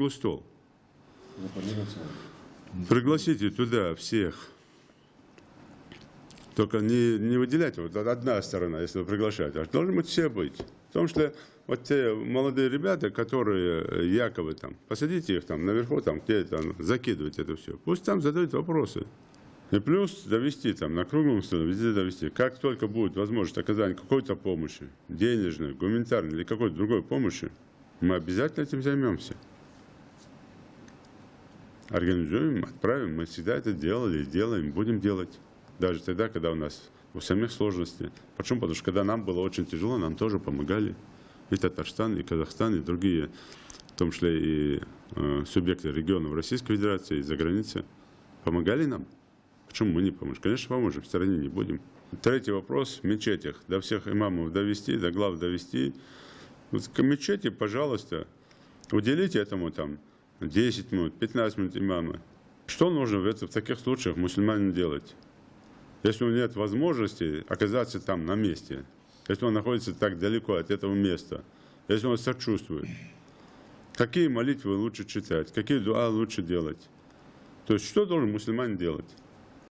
стол. Пригласите туда всех. Только не выделять вот одна сторона, если вы приглашаете, а должны быть все быть. В том числе вот те молодые ребята, которые якобы там, посадите их там наверху, там где-то закидывать это все. Пусть там задают вопросы. И плюс довести там на круглом столе, везде довести. Как только будет возможность оказания какой-то помощи, денежной, гуманитарной или какой-то другой помощи, мы обязательно этим займемся. Организуем, отправим. Мы всегда это делали, делаем, будем делать. Даже тогда, когда у нас у самих сложности. Почему? Потому что когда нам было очень тяжело, нам тоже помогали. И Татарстан, и Казахстан, и другие, в том числе и субъекты регионов Российской Федерации, и за границей, помогали нам. Почему мы не поможем? Конечно, поможем, в стороне не будем. Третий вопрос в мечетях. До всех имамов довести, до глав довести. Вот к мечети, пожалуйста, уделите этому там 10 минут, 15 минут имама. Что нужно в таких случаях мусульманину делать? Если у него нет возможности оказаться там на месте, если он находится так далеко от этого места, если он сочувствует, какие молитвы лучше читать, какие дуа лучше делать? То есть что должен мусульманин делать?